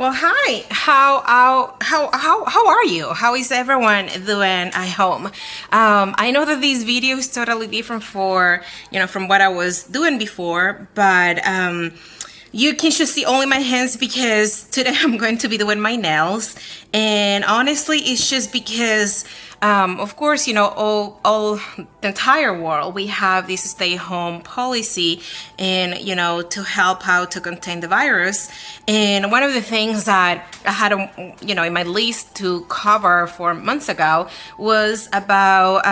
Well, hi. How are you? How is everyone doing at home? I know that this video is totally different from what I was doing before, but you can just see only my hands because today I'm going to be doing my nails, and honestly, it's just because. Of course, all the entire world, we have this stay-home policy, and to help out to contain the virus. And one of the things that I had, in my list to cover 4 months ago was about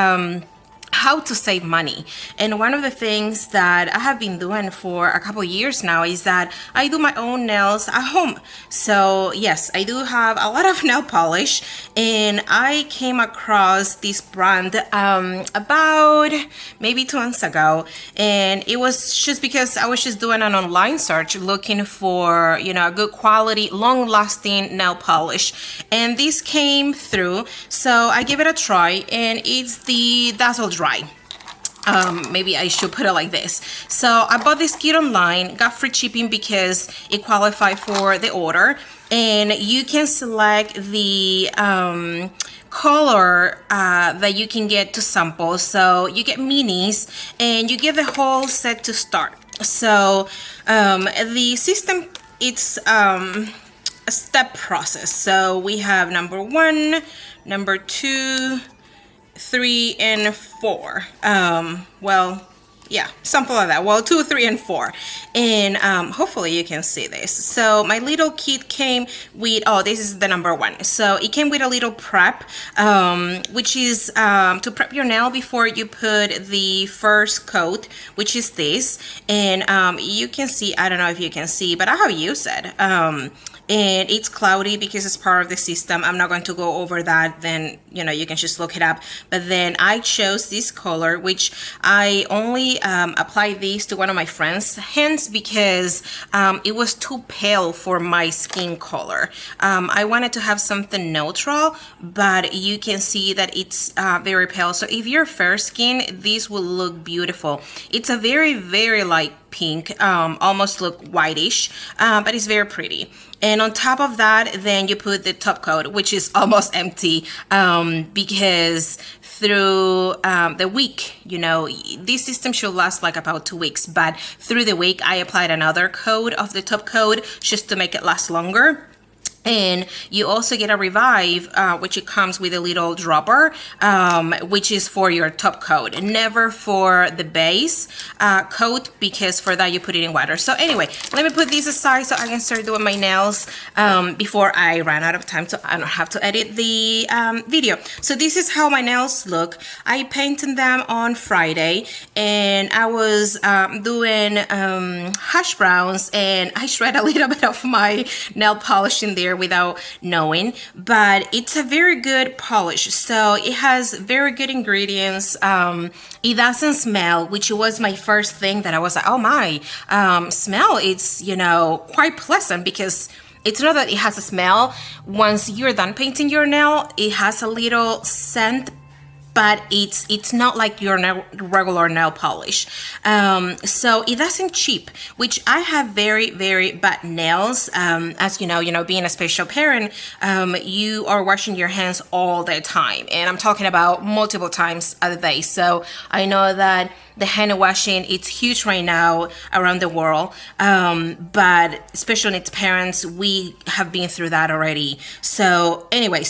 how to save money. And one of the things that I have been doing for a couple years now is that I do my own nails at home. So yes, I do have a lot of nail polish, and I came across this brand about maybe 2 months ago, and it was just because I was just doing an online search looking for a good quality, long-lasting nail polish, and this came through. So I gave it a try, and it's the Dazzle Dry. Maybe I should put it like this. So I bought this kit online, got free shipping because it qualified for the order, and you can select the color that you can get to sample. So you get minis, and you get the whole set to start. So the system, it's a step process. So we have number 1, number 2, 3, and 4. Well, yeah, something like that. Well, 2, 3, and 4, and hopefully you can see this. So my little kit came with, this is the number 1. So it came with a little prep, which is to prep your nail before you put the first coat, which is this. And you can see, I don't know if you can see, but I have used it. And it's cloudy because it's part of the system. I'm not going to go over that. Then you can just look it up. But then I chose this color, which I only applied this to one of my friends' hands because it was too pale for my skin color. I wanted to have something neutral, but you can see that it's very pale. So if you're fair skin, this will look beautiful. It's a very, very light pink, almost look whitish, but it's very pretty. And on top of that, then you put the top coat, which is almost empty, because through the week, this system should last like about 2 weeks, but through the week I applied another coat of the top coat just to make it last longer. And you also get a revive, which it comes with a little dropper, which is for your top coat, never for the base coat, because for that you put it in water. So anyway, let me put this aside so I can start doing my nails before I run out of time, so I don't have to edit the video. So this is how my nails look. I painted them on Friday, and I was doing hash browns, and I shred a little bit of my nail polish in there without knowing, but it's a very good polish. So it has very good ingredients. It doesn't smell, which was my first thing that I was like, oh my, smell, it's quite pleasant, because it's not that it has a smell. Once you're done painting your nail, it has a little scent, but it's not like your regular nail polish. So it doesn't chip, which I have very, very bad nails. As you know, being a special parent, you are washing your hands all the time, and I'm talking about multiple times a day. So I know that the hand washing, it's huge right now around the world, but especially its parents, we have been through that already. So anyway,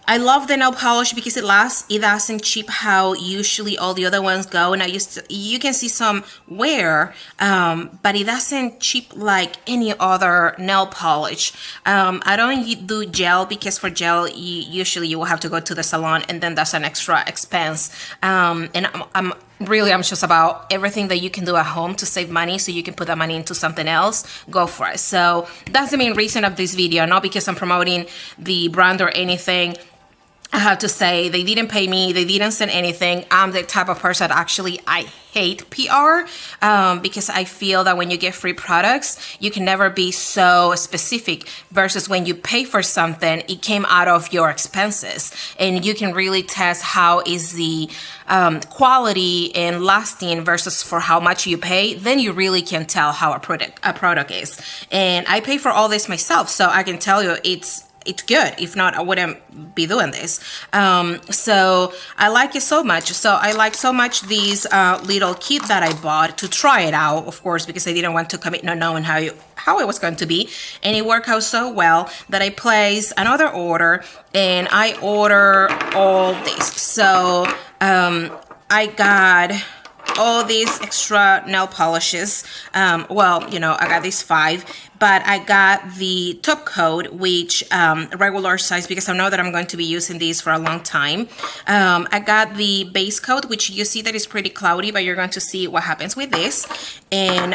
I love the nail polish because it lasts. It doesn't chip how usually all the other ones go. And you can see some wear, but it doesn't chip like any other nail polish. I don't do gel because for gel, usually you will have to go to the salon, and then that's an extra expense. And I'm just about everything that you can do at home to save money, so you can put that money into something else. Go for it. So that's the main reason of this video, not because I'm promoting the brand or anything. I have to say, they didn't pay me. They didn't send anything. I'm the type of person that actually I hate PR because I feel that when you get free products, you can never be so specific versus when you pay for something, it came out of your expenses and you can really test how is the quality and lasting versus for how much you pay. Then you really can tell how a product is. And I pay for all this myself, so I can tell you it's good. If not, I wouldn't be doing this. So I like it so much. So I like so much these little kit that I bought to try it out, of course, because I didn't want to commit not knowing how it was going to be. And it worked out so well that I placed another order and I order all this. So I got all these extra nail polishes. Well, you know, I got these 5, but I got the top coat, which regular size, because I know that I'm going to be using these for a long time. I got the base coat, which you see that is pretty cloudy, but you're going to see what happens with this. And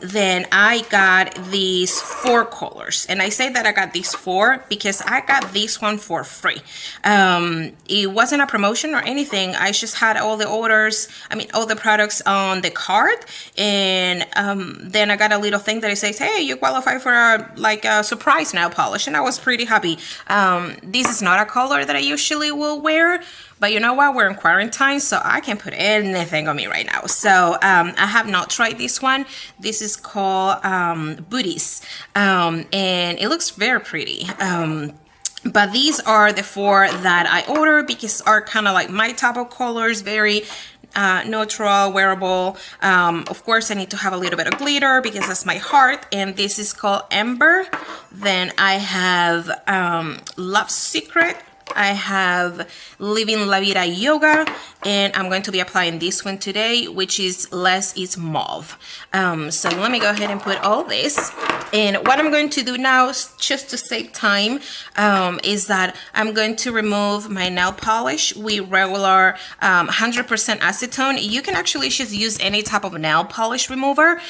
then I got these 4 colors, and I say that I got these 4 because I got this one for free. It wasn't a promotion or anything. I just had all the orders, all the products on the cart, and then I got a little thing that it says, hey, you qualify for a surprise nail polish, and I was pretty happy. This is not a color that I usually will wear, but you know what, we're in quarantine, so I can put anything on me right now. So I have not tried this one. This is called Booties, and it looks very pretty. But these are the 4 that I ordered because are kind of like my type of colors, very neutral, wearable. Of course, I need to have a little bit of glitter because that's my heart, and this is called Ember. Then I have Love Secret. I have Living La Vida Yoga, and I'm going to be applying this one today, which is Less is Mauve. So let me go ahead and put all this. And what I'm going to do now, just to save time, is that I'm going to remove my nail polish with regular 100% acetone. You can actually just use any type of nail polish remover,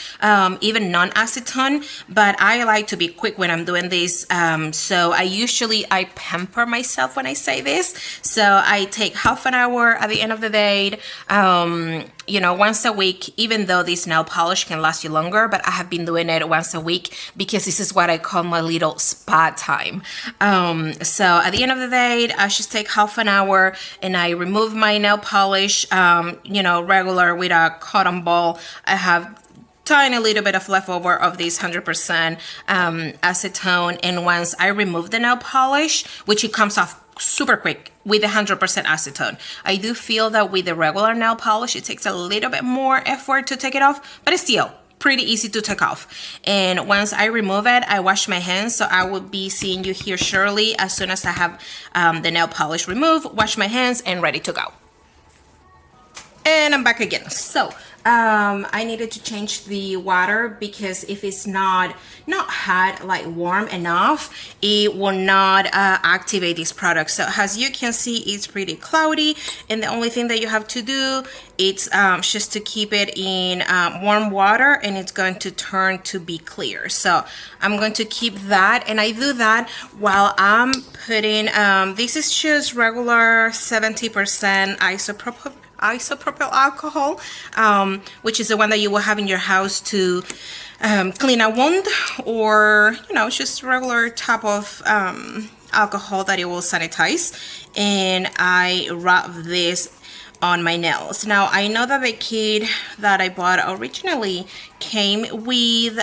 even non-acetone, but I like to be quick when I'm doing this. So I pamper myself when I say this. So I take half an hour at the end of the day, you know, once a week, even though this nail polish can last you longer, but I have been doing it once a week because this is what I call my little spa time. So at the end of the day, I just take half an hour and I remove my nail polish, you know, regular with a cotton ball. I have tiny little bit of leftover of this 100% acetone, and once I remove the nail polish, which it comes off super quick with 100% acetone. I do feel that with the regular nail polish, it takes a little bit more effort to take it off, but it's still pretty easy to take off. And once I remove it, I wash my hands, so I will be seeing you here shortly as soon as I have the nail polish removed, wash my hands, and ready to go. And I'm back again. So I needed to change the water because if it's not hot, like warm enough, it will not activate this product. So as you can see, it's pretty cloudy, and the only thing that you have to do is just to keep it in warm water, and it's going to turn to be clear. So I'm going to keep that, and I do that while I'm putting this is just regular 70% isopropyl alcohol, which is the one that you will have in your house to clean a wound, or you know, just regular type of alcohol that it will sanitize. And I rub this on my nails. Now I know that the kit that I bought originally came with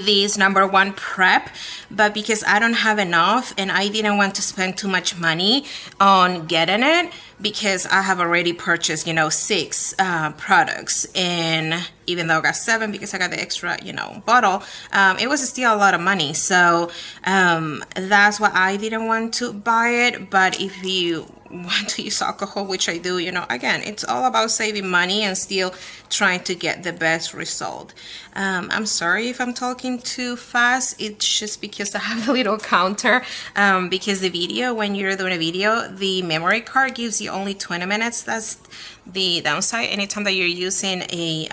this #1 prep, but because I don't have enough and I didn't want to spend too much money on getting it, because I have already purchased, you know, 6 products, and even though I got 7 because I got the extra, you know, bottle, it was still a lot of money. So that's why I didn't want to buy it. But if you want to use alcohol, which I do, you know, again, it's all about saving money and still trying to get the best result. I'm sorry if I'm talking too fast. It's just because I have a little counter, because the video, when you're doing a video, the memory card gives you only 20 minutes. That's the downside anytime that you're using a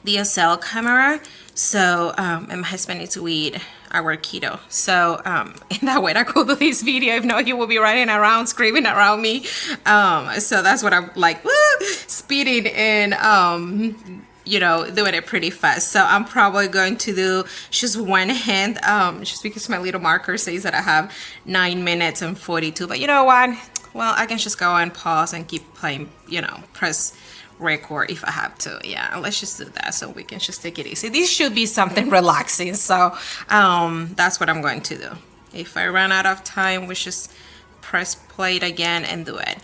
DSL camera. So and my husband needs to eat our keto, so in that way I could do this video. If not, he will be running around screaming around me. So that's what I'm like, woo, speeding and you know, doing it pretty fast. So I'm probably going to do just one hand, just because my little marker says that I have 9 minutes and 42. But you know what, well, I can just go and pause and keep playing, you know, press record if I have to. Yeah, let's just do that so we can just take it easy. This should be something relaxing, so that's what I'm going to do. If I run out of time, we just press play it again and do it.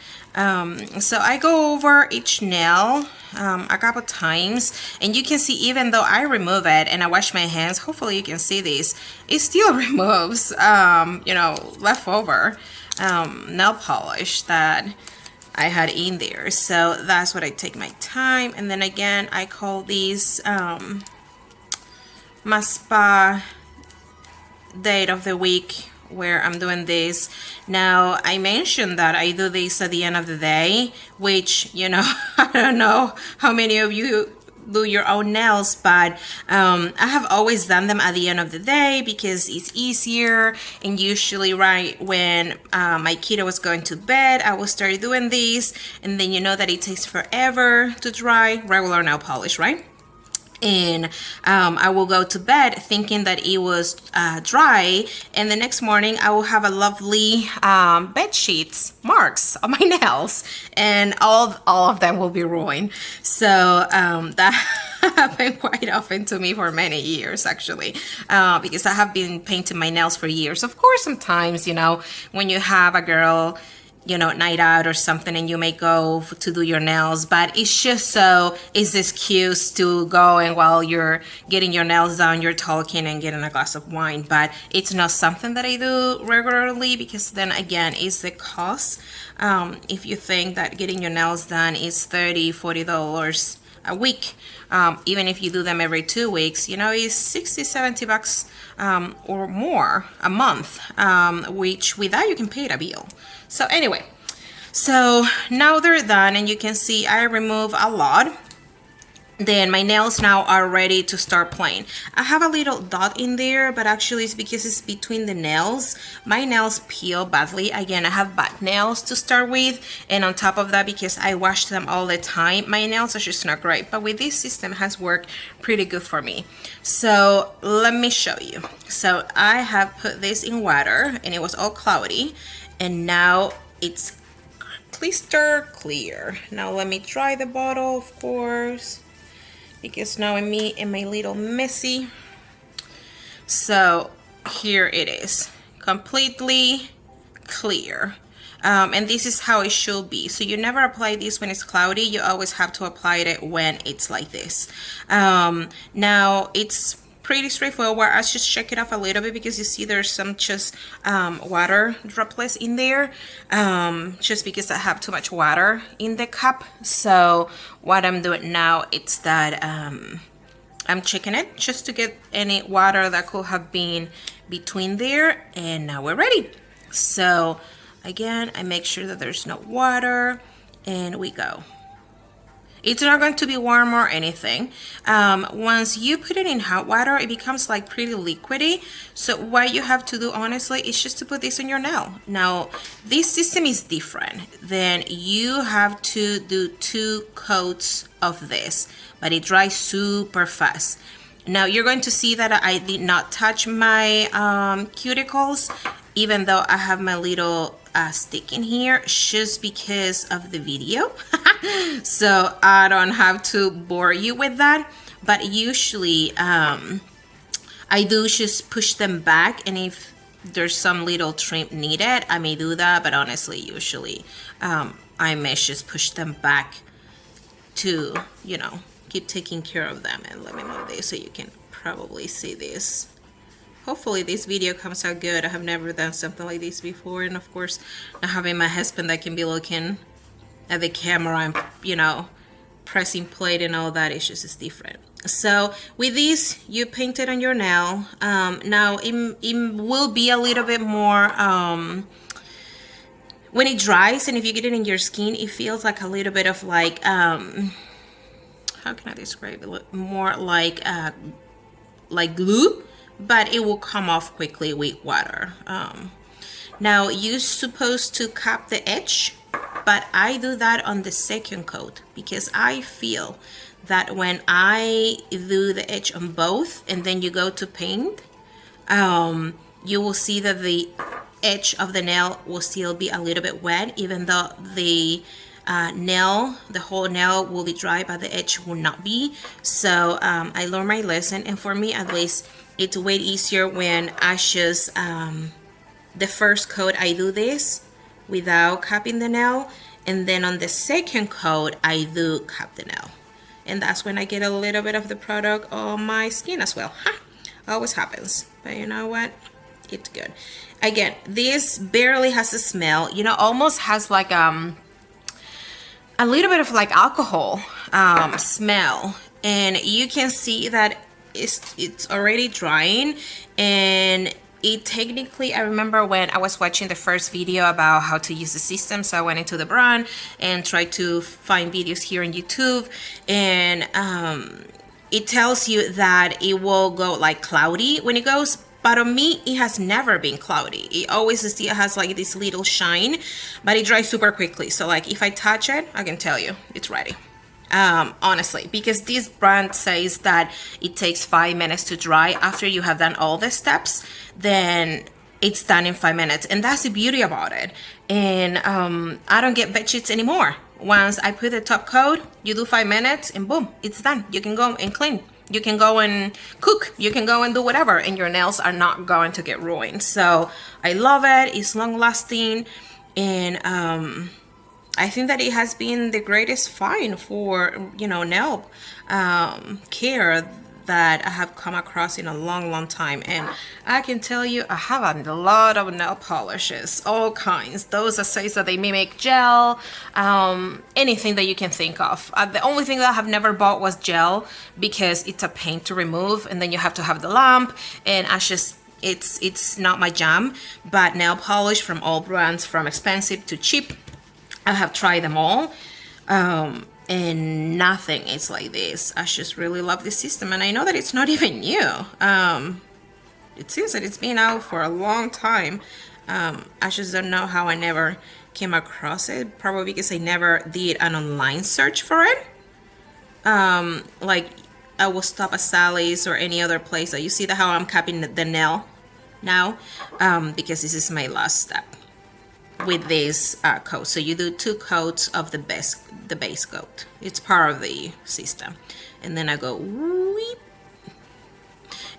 So I go over each nail a couple times, and you can see even though I remove it and I wash my hands, hopefully you can see this, it still removes you know, leftover nail polish that I had in there. So that's what I take my time. And then again, I call these my spa date of the week where I'm doing this. Now I mentioned that I do this at the end of the day, which, you know, I don't know how many of you do your own nails, but I have always done them at the end of the day because it's easier. And usually right when my kiddo was going to bed, I will start doing this, and then you know that it takes forever to dry, regular nail polish, right? And I will go to bed thinking that it was dry, and the next morning I will have a lovely bed sheets marks on my nails, and all of them will be ruined. So that happened quite often to me for many years, actually, because I have been painting my nails for years. Of course, sometimes, you know, when you have a girl, you know, night out or something, and you may go to do your nails, but it's just so it's this excuse to go, and while you're getting your nails done, you're talking and getting a glass of wine. But it's not something that I do regularly, because then again, it's the cost. If you think that getting your nails done is $30-$40 a week, even if you do them every 2 weeks, you know, it's $60-$70 or more a month, which with that you can pay a bill. So anyway, so now they're done, and you can see I remove a lot. Then my nails now are ready to start playing. I have a little dot in there, but actually it's because it's between the nails. My nails peel badly. Again, I have bad nails to start with, and on top of that, because I wash them all the time, my nails are just not great. But with this system, it has worked pretty good for me. So let me show you. So I have put this in water, and it was all cloudy, and now it's crystal clear. Now let me dry the bottle, of course, because now me and my little messy. So here it is, completely clear. And this is how it should be. So you never apply this when it's cloudy. You always have to apply it when it's like this. Now it's pretty straightforward. I just check it off a little bit, because you see there's some just water droplets in there, just because I have too much water in the cup. So what I'm doing now is that I'm checking it just to get any water that could have been between there, and now we're ready. So again, I make sure that there's no water, and we go. It's not going to be warm or anything. Once you put it in hot water, it becomes like pretty liquidy. So what you have to do, honestly, is just to put this on your nail. Now, this system is different. Then you have to do 2 coats of this, but it dries super fast. Now you're going to see that I did not touch my cuticles, even though I have my little stick in here, just because of the video. So I don't have to bore you with that, but usually I do just push them back, and if there's some little trim needed, I may do that, but honestly, usually I may just push them back to, you know, keep taking care of them. And let me move this so you can probably see this. Hopefully this video comes out good. I have never done something like this before, and of course not having my husband that can be looking at the camera and, you know, pressing play and all that, it's different. So with this, you paint it on your nail. Now it will be a little bit more when it dries, and if you get it in your skin, it feels like a little bit of like how can I describe it? More like like glue, but it will come off quickly with water. Now you're supposed to cap the edge, but I do that on the second coat because I feel that when I do the edge on both and then you go to paint, you will see that the edge of the nail will still be a little bit wet, even though the the whole nail will be dry, but the edge will not be. So I learned my lesson, and for me at least, it's way easier when I just the first coat I do this without capping the nail, and then on the second coat I do cap the nail, and that's when I get a little bit of the product on my skin as well. Always happens, but you know what, it's good. Again, this barely has a smell, you know, almost has like a little bit of like alcohol smell, and you can see that it's already drying. And it technically, I remember when I was watching the first video about how to use the system, so I went into the brand and tried to find videos here on YouTube, and it tells you that it will go like cloudy when it goes, but on me it has never been cloudy. It always still has like this little shine, but it dries super quickly. So like if I touch it, I can tell you it's ready. Honestly, because this brand says that it takes 5 minutes to dry. After you have done all the steps, then it's done in 5 minutes, and that's the beauty about it. And I don't get bed sheets anymore. Once I put the top coat, you do 5 minutes and boom, it's done. You can go and clean, you can go and cook, you can go and do whatever, and your nails are not going to get ruined. So I love it. It's long lasting, and I think that it has been the greatest find for, you know, nail care that I have come across in a long time. And I can tell you, I have a lot of nail polishes, all kinds. Those that says that they mimic gel, anything that you can think of. The only thing that I have never bought was gel, because it's a pain to remove, and then you have to have the lamp, and I just, it's not my jam. But nail polish from all brands, from expensive to cheap, I have tried them all, and nothing is like this. I just really love this system, and I know that it's not even new. It seems that it's been out for a long time. I just don't know how I never came across it. Probably because I never did an online search for it. Like I will stop at Sally's or any other place. You see how I'm capping the nail now, because this is my last step with this coat. So you do 2 coats of the base coat. It's part of the system, and then I go weep.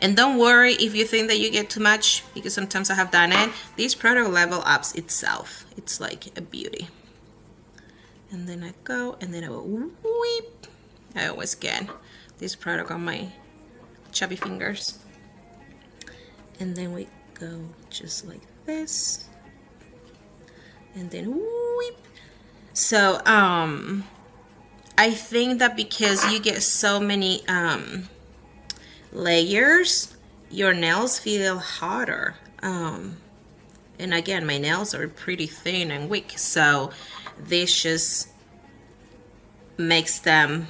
And don't worry if you think that you get too much, because sometimes I have done it. This product level ups itself. It's like a beauty. And then I go, and then I go weep. I always get this product on my chubby fingers, and then we go just like this. And then whip. So I think that because you get so many layers, your nails feel harder. And again, my nails are pretty thin and weak, so this just makes them,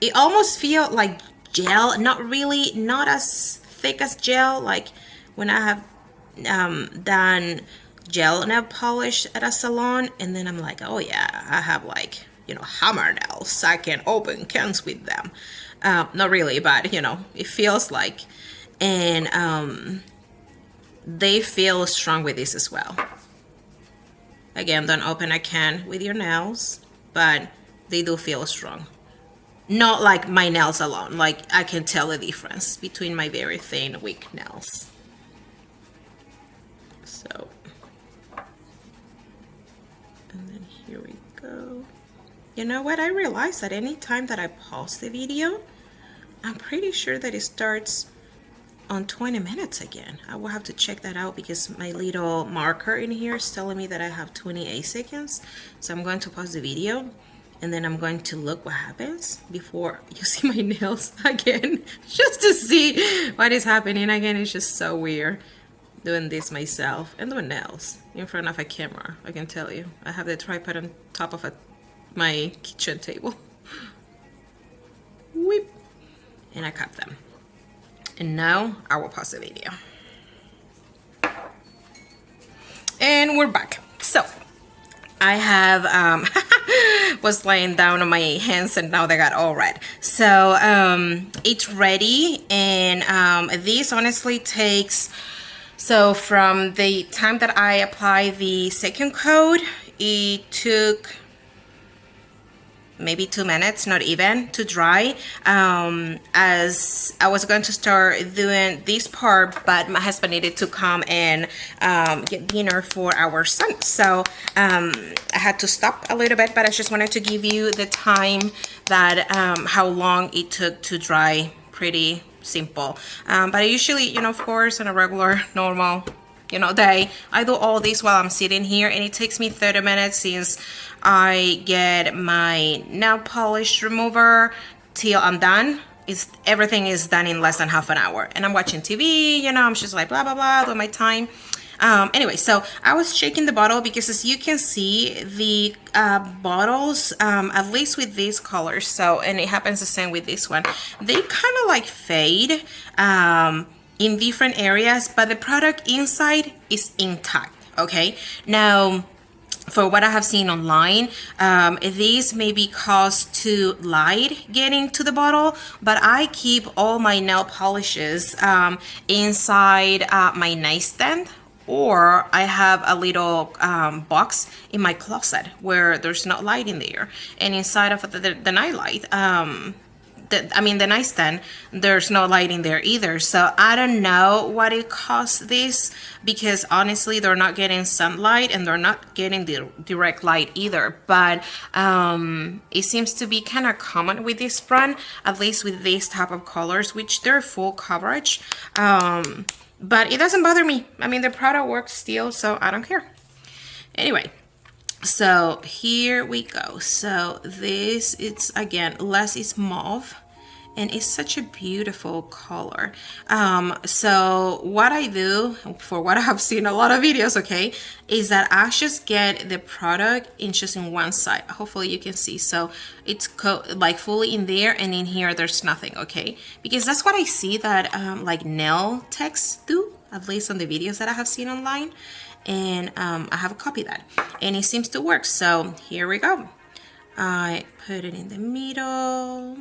it almost feel like gel, not really, not as thick as gel, like when I have done gel nail polish at a salon, and then I'm like, oh yeah, I have like, you know, hammer nails, I can open cans with them. Not really, but you know, it feels like. And they feel strong with this as well. Again, don't open a can with your nails, but they do feel strong. Not like my nails alone, like I can tell the difference between my very thin, weak nails. So, and then here we go. You know what, I realized that any time that I pause the video, I'm pretty sure that it starts on 20 minutes again. I will have to check that out, because my little marker in here is telling me that I have 28 seconds. So I'm going to pause the video, and then I'm going to look what happens before you see my nails again, just to see what is happening again. It's just so weird doing this myself and doing nails in front of a camera. I can tell you, I have the tripod on top of my kitchen table. Whip, and I cut them. And now I will pause the video. And we're back. So I have was laying down on my hands and now they got all red. So it's ready, and this honestly takes, so from the time that I apply the second coat, it took maybe 2 minutes, not even, to dry. As I was going to start doing this part, but my husband needed to come and get dinner for our son, so I had to stop a little bit, but I just wanted to give you the time that how long it took to dry. Pretty simple, but I usually, you know, of course, on a regular normal, you know, day, I do all this while I'm sitting here, and it takes me 30 minutes since I get my nail polish remover till I'm done. Everything is done in less than half an hour, and I'm watching TV, you know, I'm just like blah blah blah, doing my time. Anyway, so I was shaking the bottle because, as you can see, the bottles, at least with these colors, so, and it happens the same with this one, they kind of like fade in different areas, but the product inside is intact. Okay, now for what I have seen online, these may be caused to light getting to the bottle, but I keep all my nail polishes inside my nightstand, or I have a little box in my closet where there's no light in there, and inside of the night light, the nightstand, there's no light in there either. So I don't know what it costs this, because honestly they're not getting sunlight and they're not getting the direct light either, but it seems to be kind of common with this brand, at least with these type of colors, which they're full coverage, but it doesn't bother me. I mean, the product works still, so I don't care. Anyway, so here we go. So this, it's again lessismauve, and it's such a beautiful color. So what I do, for what I have seen a lot of videos, okay, is that I just get the product in just in one side. Hopefully you can see. So it's like fully in there, and in here there's nothing, okay, because that's what I see that like nail techs do, at least on the videos that I have seen online. And I have copied that, and it seems to work. So here we go. I put it in the middle,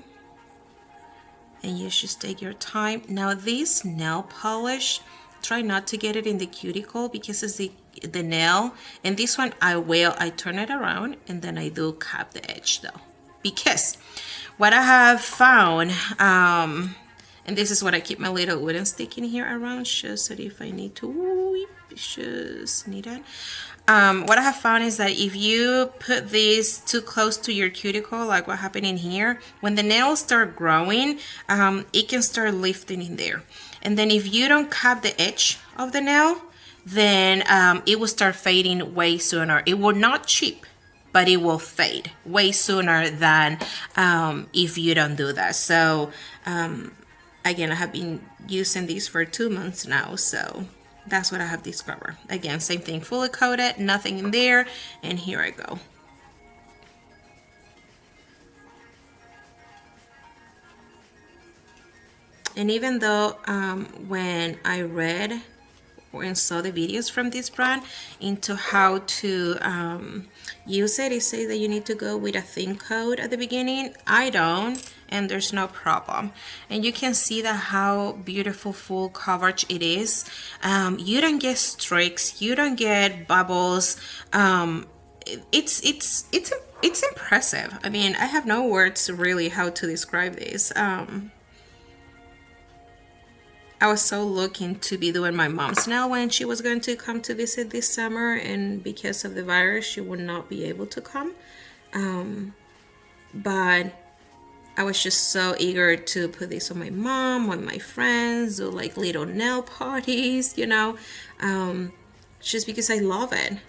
and you just take your time. Now this nail polish, try not to get it in the cuticle, because it's the nail, and this one I turn it around, and then I do cap the edge though, because what I have found, and this is what I keep my little wooden stick in here around, just so that if I need to, just need it. What I have found is that if you put this too close to your cuticle, like what happened in here, when the nails start growing, it can start lifting in there. And then if you don't cut the edge of the nail, then it will start fading way sooner. It will not chip, but it will fade way sooner than if you don't do that. So again, I have been using these for 2 months now, so that's what I have discovered. Again, same thing, fully coated, nothing in there, and here I go. And even though when I read and saw the videos from this brand into how to use it, it says that you need to go with a thin coat at the beginning. I don't, and there's no problem. And you can see that how beautiful full coverage it is. You don't get streaks, you don't get bubbles. It's impressive. I mean, I have no words really how to describe this. I was so looking to be doing my mom's nail when she was going to come to visit this summer, and because of the virus she would not be able to come, but I was just so eager to put this on my mom, on my friends, do like little nail parties, you know, just because I love it.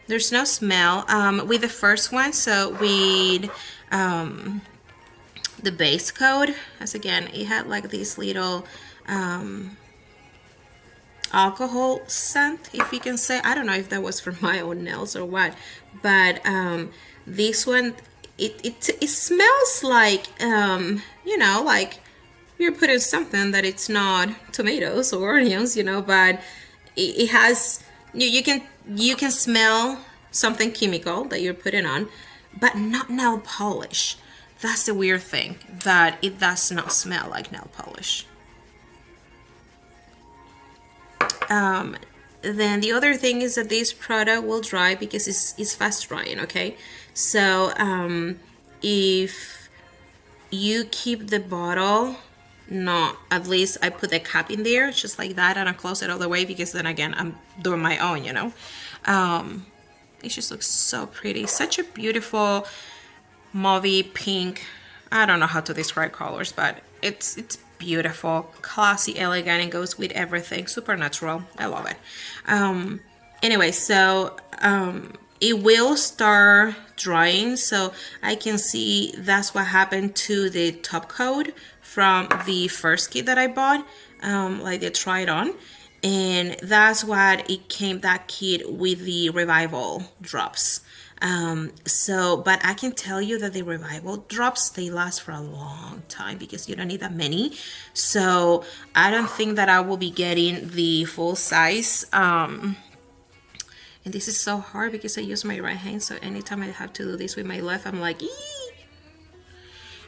There's no smell with the first one. So with the base coat, as again, it had like this little alcohol scent, if you can say. I don't know if that was for my own nails or what, but this one, it smells like you know, like you're putting something that it's not tomatoes or onions, you know, but it has, you can smell something chemical that you're putting on, but not nail polish. That's the weird thing, that it does not smell like nail polish. Then the other thing is that this product will dry because it's fast drying, okay? So if you keep the bottle, not, at least I put the cap in there just like that, and I close it all the way, because then again I'm doing my own, you know. It just looks so pretty, such a beautiful mauve pink. I don't know how to describe colors, but it's beautiful, classy, elegant, and goes with everything. Super natural. I love it. Anyway, so it will start drying, so I can see that's what happened to the top coat from the first kit that I bought, like the try it on, and that's what it came, that kit with the revival drops. So, but I can tell you that the revival drops, they last for a long time because you don't need that many. So I don't think that I will be getting the full size. And this is so hard because I use my right hand, so anytime I have to do this with my left, I'm like, ee!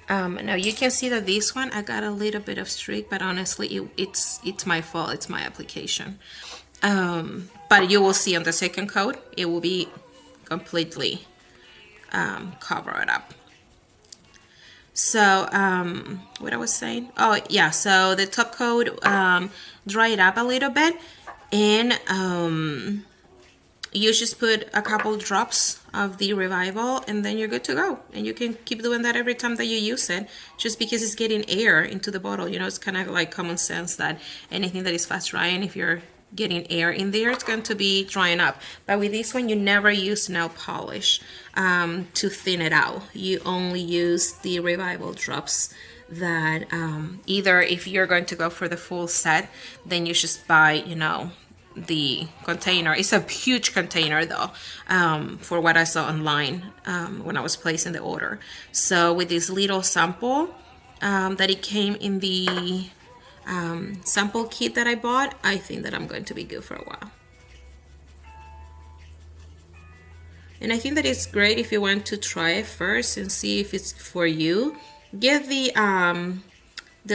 Now you can see that this one I got a little bit of streak, but honestly it's my fault, it's my application. But you will see on the second coat it will be completely covered up. So what I was saying, oh yeah, so the top coat dried up a little bit, and you just put a couple drops of the revival and then you're good to go, and you can keep doing that every time that you use it, just because it's getting air into the bottle, you know. It's kind of like common sense that anything that is fast drying, if you're getting air in there, it's going to be drying up. But with this one, you never use nail polish to thin it out. You only use the revival drops that either if you're going to go for the full set, then you just buy, you know, the container. It's a huge container though, for what I saw online when I was placing the order. So with this little sample that it came in the sample kit that I bought, I think that I'm going to be good for a while. And I think that it's great if you want to try it first and see if it's for you. Get the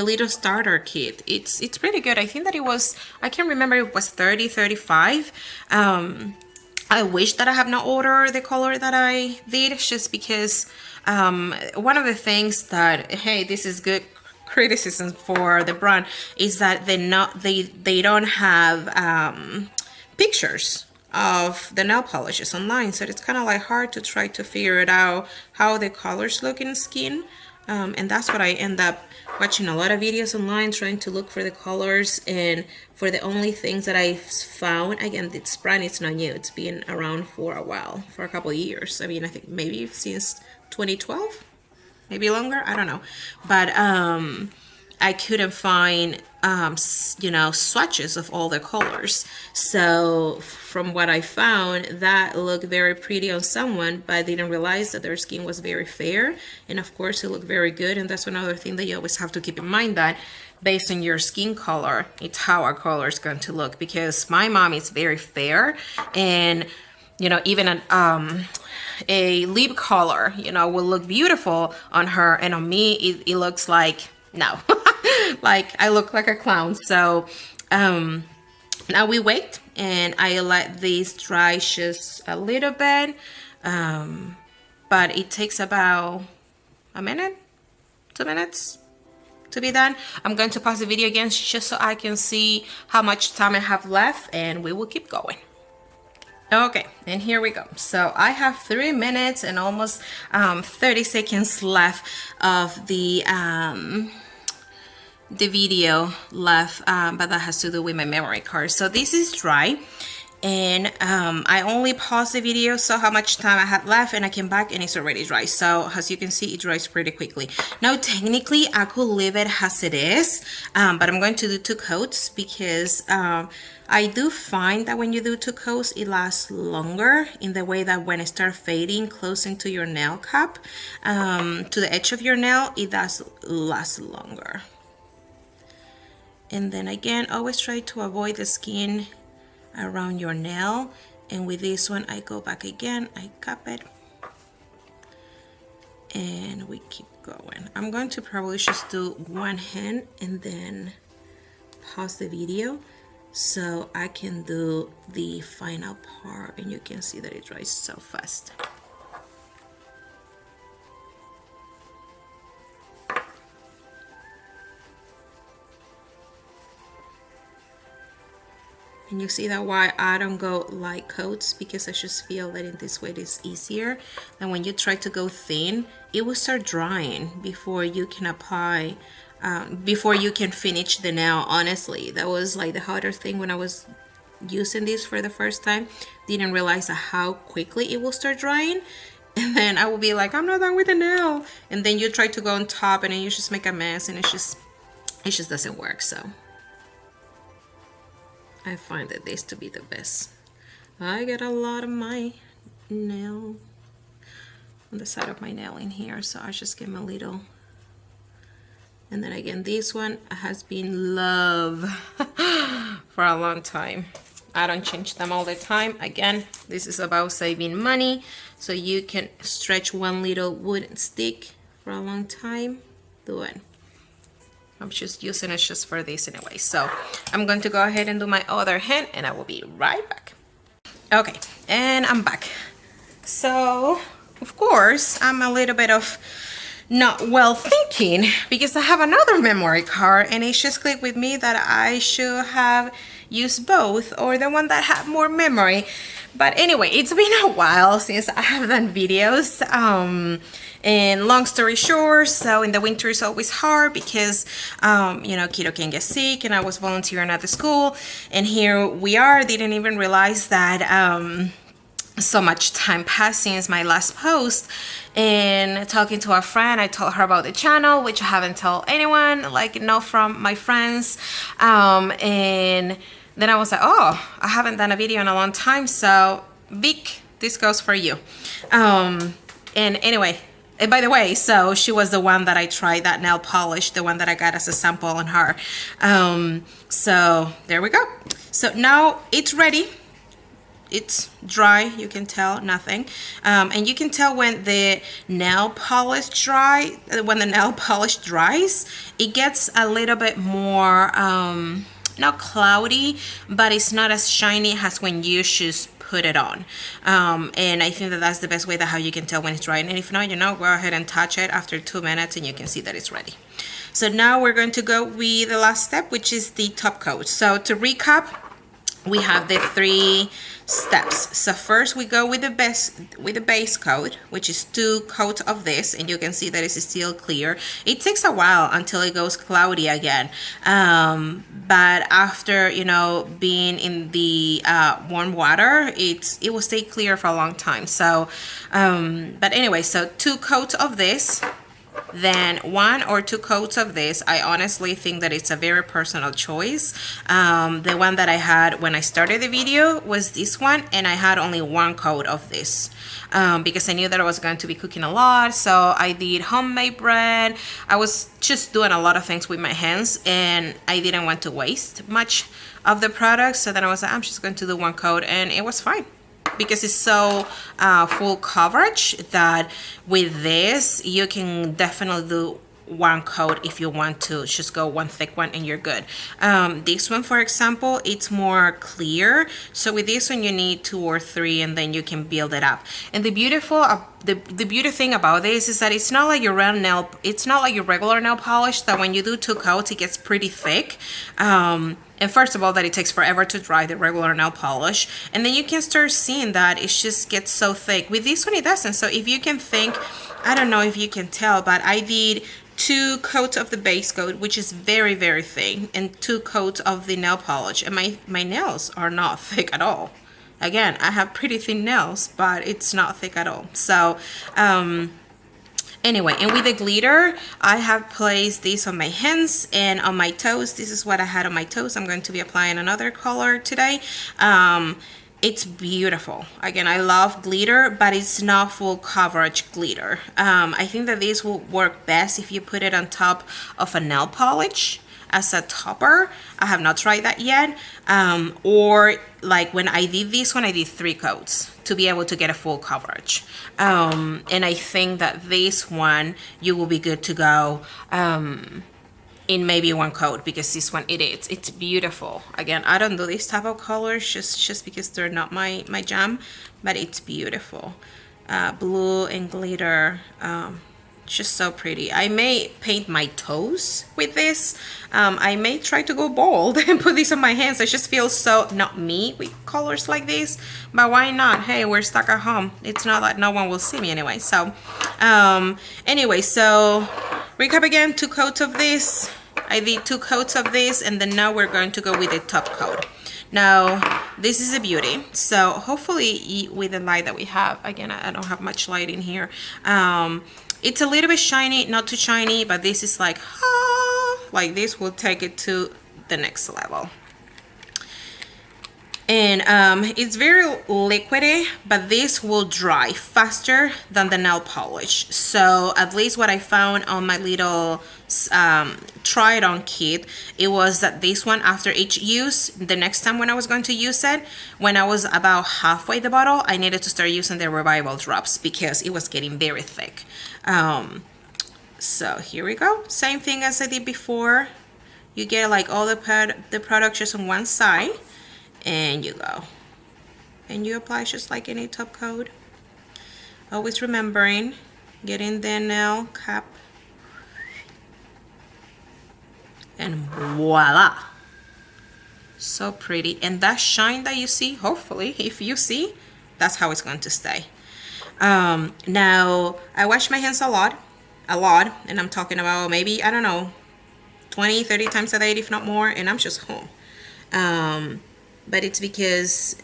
little starter kit. It's pretty good. I think that it was, I can't remember, it was 30, 35. I wish that I have not ordered the color that I did, just because one of the things that, hey, this is good criticism for the brand, is that they don't have pictures of the nail polishes online, so it's kind of like hard to try to figure it out how the colors look in skin. And that's what I end up watching a lot of videos online, trying to look for the colors, and for the only things that I found, again, this brand is not new, it's been around for a while, for a couple of years. I mean, I think maybe since 2012, maybe longer, I don't know. But I couldn't find you know, swatches of all the colors. So from what I found, that looked very pretty on someone, but I didn't realize that their skin was very fair, and of course it looked very good. And that's another thing that you always have to keep in mind, that based on your skin color, it's how our color is going to look. Because my mom is very fair, and you know, even a lip color, you know, will look beautiful on her, and on me it looks like, no. Like I look like a clown. So now we wait, and I let these dry just a little bit, but it takes about a minute, 2 minutes to be done. I'm going to pause the video again just so I can see how much time I have left, and we will keep going. Okay, and here we go. So I have 3 minutes and almost 30 seconds left of the video left, but that has to do with my memory card. So this is dry, and I only paused the video, saw how much time I had left, and I came back and it's already dry. So as you can see, it dries pretty quickly. Now technically I could leave it as it is, but I'm going to do 2 coats because I do find that when you do 2 coats, it lasts longer, in the way that when it starts fading close into your nail cap, to the edge of your nail, it does last longer. And then again, always try to avoid the skin around your nail. And with this one, I go back again, I cup it, and we keep going. I'm going to probably just do one hand and then pause the video so I can do the final part, and you can see that it dries so fast. And you see that why I don't go light coats, because I just feel that in this way it is easier. And when you try to go thin, it will start drying before you can apply, before you can finish the nail. Honestly, that was like the harder thing when I was using this for the first time. Didn't realize how quickly it will start drying. And then I will be like, I'm not done with the nail. And then you try to go on top and then you just make a mess, and it just doesn't work. So I find that this to be the best. I get a lot of my nail on the side of my nail in here, so I just give them a little. And then again, this one has been loved for a long time. I don't change them all the time. Again, this is about saving money, so you can stretch one little wooden stick for a long time. Do it. I'm just using it just for this anyway. So I'm going to go ahead and do my other hand, and I will be right back. Okay, and I'm back. So of course I'm a little bit of not well thinking, because I have another memory card and it just clicked with me that I should have used both, or the one that had more memory. But anyway, it's been a while since I have done videos. And long story short, so in the winter it's always hard because, you know, kiddo can get sick, and I was volunteering at the school, and here we are. Didn't even realize that so much time passed since my last post. And talking to a friend, I told her about the channel, which I haven't told anyone, like, not from my friends. And then I was like, oh, I haven't done a video in a long time, so Vic, this goes for you. And anyway, and by the way, so she was the one that I tried that nail polish, the one that I got as a sample on her. So there we go. So now it's ready. It's dry, you can tell, nothing. And you can tell when the nail polish dries, it gets a little bit more, not cloudy, but it's not as shiny as when you just put it on. And I think that that's the best way that how you can tell when it's dry. And if not, you know, go ahead and touch it after 2 minutes and you can see that it's ready. So now we're going to go with the last step, which is the top coat. So to recap, we have the 3 steps. So first we go with the base coat, which is 2 coats of this, and you can see that it's still clear. It takes a while until it goes cloudy again, but after, you know, being in the warm water, it will stay clear for a long time. So but anyway, so 2 coats of this, then 1 or 2 coats of this. I honestly think that it's a very personal choice. The one that I had when I started the video was this one, and I had only 1 coat of this because I knew that I was going to be cooking a lot. So I did homemade bread. I was just doing a lot of things with my hands, and I didn't want to waste much of the product. So then I was like, I'm just going to do 1 coat, and it was fine, because it's so full coverage that with this you can definitely do 1 coat if you want to. Just go 1 thick one and you're good. This one, for example, it's more clear, so with this one you need 2 or 3, and then you can build it up. And the beauty thing about this is that it's not like your regular nail polish, that when you do 2 coats it gets pretty thick. And first of all, that it takes forever to dry, the regular nail polish, and then you can start seeing that it just gets so thick. With this one it doesn't. So if you can think, I don't know if you can tell, but I did 2 coats of the base coat, which is very, very thin, and 2 coats of the nail polish, and my nails are not thick at all. Again, I have pretty thin nails, but it's not thick at all. So anyway, and with the glitter, I have placed this on my hands and on my toes. This is what I had on my toes. I'm going to be applying another color today. It's beautiful. Again, I love glitter, but it's not full coverage glitter. I think that this will work best if you put it on top of a nail polish. as a topper. I have not tried that yet. Or like when I did this one, I did 3 coats to be able to get a full coverage. And I think that this one, you will be good to go in maybe 1 coat, because this one, it's beautiful. Again, I don't do this type of colors just because they're not my jam, but it's beautiful. Blue and glitter, just so pretty. I may paint my toes with this. I may try to go bold and put this on my hands. I just feel so not me with colors like this, but why not? Hey, we're stuck at home. It's not like no one will see me anyway. So anyway, so recap again, 2 coats of this. I did 2 coats of this, and then now we're going to go with the top coat. Now this is a beauty, so hopefully with the light that we have, again, I don't have much light in here, it's a little bit shiny, not too shiny, but this is like this will take it to the next level. And it's very liquidy, but this will dry faster than the nail polish. So at least what I found on my little try it on kit, it was that this one, after each use, the next time when I was going to use it, when I was about halfway the bottle, I needed to start using the revival drops because it was getting very thick. So here we go, same thing as I did before. You get like all the product just on one side, and you go and you apply just like any top coat, always remembering getting the nail cap, and voila, so pretty. And that shine that you see, hopefully if you see, that's how it's going to stay. Now I wash my hands a lot, and I'm talking about maybe, I don't know, 20-30 times a day, if not more, and I'm just home. But it's because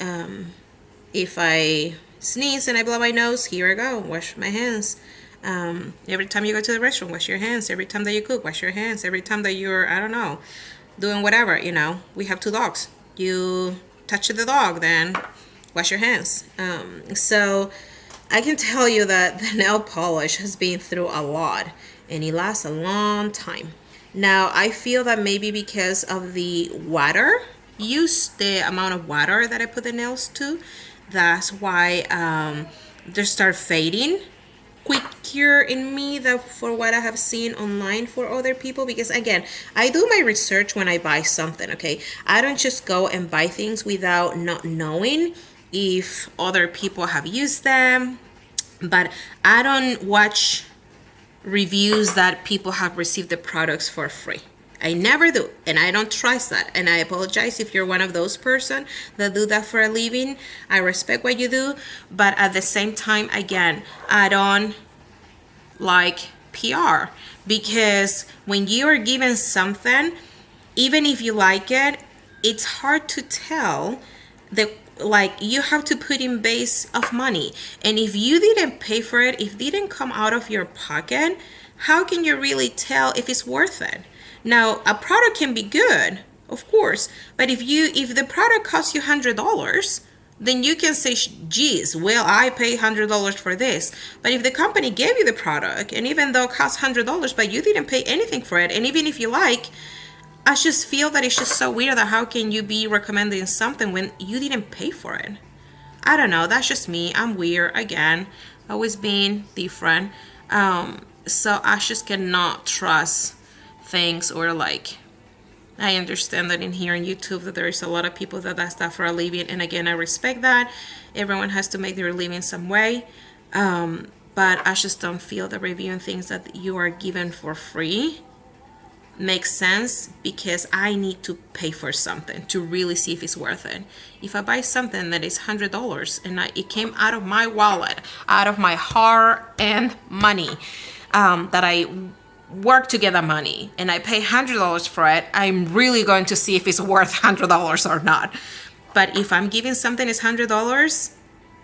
if I sneeze and I blow my nose, here I go, wash my hands. Every time you go to the restroom, wash your hands. Every time that you cook, wash your hands. Every time that you're, I don't know, doing whatever, you know, we have 2 dogs. You touch the dog, then wash your hands. So I can tell you that the nail polish has been through a lot, and it lasts a long time. Now I feel that maybe because of the water use, the amount of water that I put the nails to, that's why they start fading quicker in me than for what I have seen online for other people. Because again, I do my research when I buy something, okay? I don't just go and buy things without not knowing if other people have used them. But I don't watch reviews that people have received the products for free. I never do, and I don't trust that. And I apologize if you're one of those person that do that for a living. I respect what you do, but at the same time, again, I don't like PR, because when you are given something, even if you like it, it's hard to tell. Like, you have to put in base of money, and if you didn't pay for it, if it didn't come out of your pocket, how can you really tell if it's worth it? Now, a product can be good, of course, but if the product costs you $100, then you can say, geez, well, I pay $100 for this. But if the company gave you the product, and even though it costs $100, but you didn't pay anything for it, and even if you like, I just feel that it's just so weird that how can you be recommending something when you didn't pay for it? I don't know, that's just me. I'm weird, again, always being different. So I just cannot trust things, or like, I understand that in here on YouTube that there is a lot of people that does that for a living, and again, I respect that. Everyone has to make their living some way, but I just don't feel that reviewing things that you are given for free makes sense, because I need to pay for something to really see if it's worth it. If I buy something that is $100 and it came out of my wallet, out of my hard-earned money, that I work to get the money, and I pay $100 for it, I'm really going to see if it's worth $100 or not. But if I'm giving something is $100,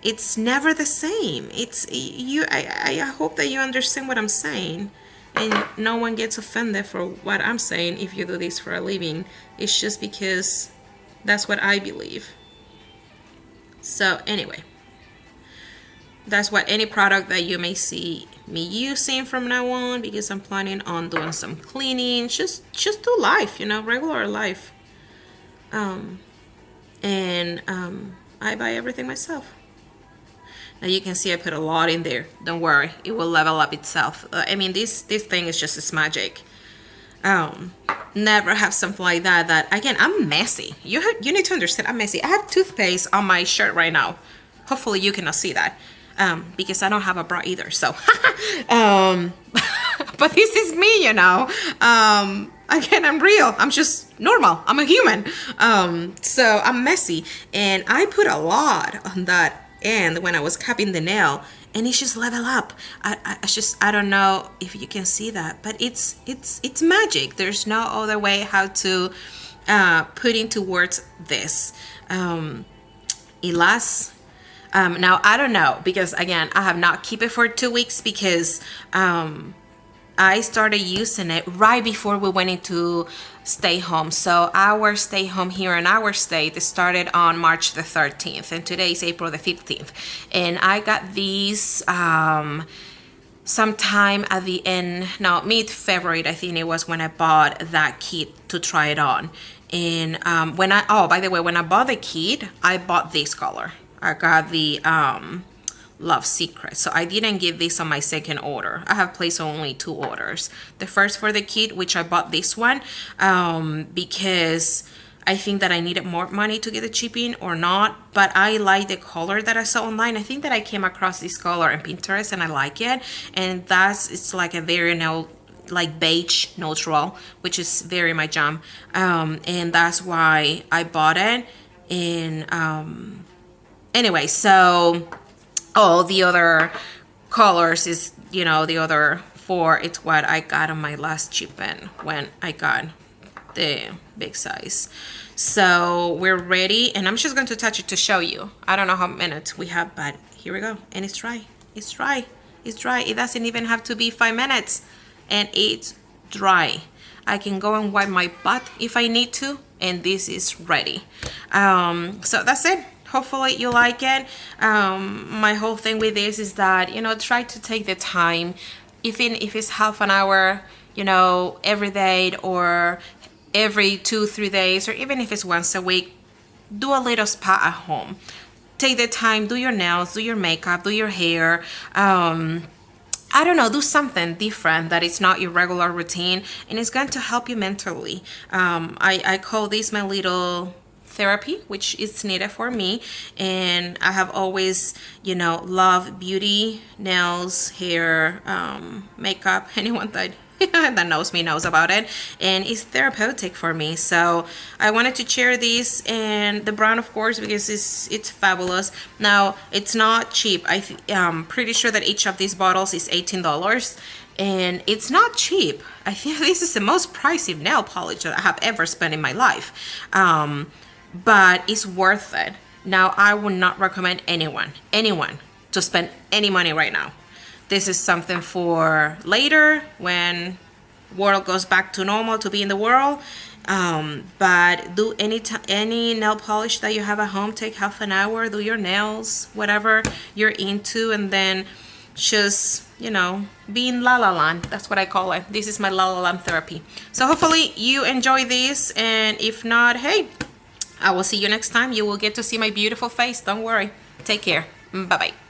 it's never the same. It's you. I hope that you understand what I'm saying, and no one gets offended for what I'm saying. If you do this for a living, it's just because that's what I believe. So anyway, That's what any product that you may see me using from now on, because I'm planning on doing some cleaning, just do life, you know, regular life. And I buy everything myself. Now you can see I put a lot in there. Don't worry, it will level up itself. I mean, this thing is just magic. Never have something like that. Again, I'm messy. You need to understand I'm messy. I have toothpaste on my shirt right now. Hopefully you cannot see that, because I don't have a bra either. So, but this is me, you know. Again, I'm real. I'm just normal. I'm a human. So I'm messy, and I put a lot on that end when I was capping the nail, and it's just level up. I don't know if you can see that, but it's magic. There's no other way how to put into words this. It lasts. Now I don't know, because again, I have not keep it for 2 weeks, because I started using it right before we went into stay home. So our stay home here in our state started on March the 13th, and today is April the 15th. And I got these sometime at the end, no, mid-February, I think it was, when I bought that kit to try it on. And by the way, when I bought the kit, I bought this color. I got the Love Secret. So I didn't give this on my second order. I have placed only 2 orders. The first for the kit, which I bought this one because I think that I needed more money to get the shipping or not, but I like the color that I saw online. I think that I came across this color on Pinterest and I like it, and it's like a very like beige neutral, which is very my jam, and that's why I bought it. And anyway, so all the other colors is, you know, the other 4, it's what I got on my last shipment when I got the big size. So we're ready, and I'm just going to touch it to show you. I don't know how many minutes we have, but here we go. And it's dry. It's dry. It's dry. It doesn't even have to be 5 minutes, and it's dry. I can go and wipe my butt if I need to, and this is ready. So that's it. Hopefully you like it. My whole thing with this is that, you know, try to take the time, even if it's half an hour, you know, every day, or every 2-3 days, or even if it's once a week, do a little spa at home. Take the time, do your nails, do your makeup, do your hair. I don't know, do something different that is not your regular routine, and it's going to help you mentally. I call this my little therapy, which is needed for me. And I have always, you know, loved beauty, nails, hair, makeup. Anyone that that knows me knows about it, and it's therapeutic for me. So I wanted to share this, and the brand, of course, because it's fabulous. Now it's not cheap. I'm pretty sure that each of these bottles is $18, and it's not cheap. I think this is the most pricey nail polish that I have ever spent in my life, but it's worth it. Now I would not recommend anyone to spend any money right now. This is something for later, when world goes back to normal, to be in the world. But do any nail polish that you have at home, take half an hour, do your nails, whatever you're into, and then just, you know, be in la la land. That's what I call it. This is my la la land therapy. So hopefully you enjoy this, and if not, hey, I will see you next time. You will get to see my beautiful face. Don't worry. Take care. Bye bye.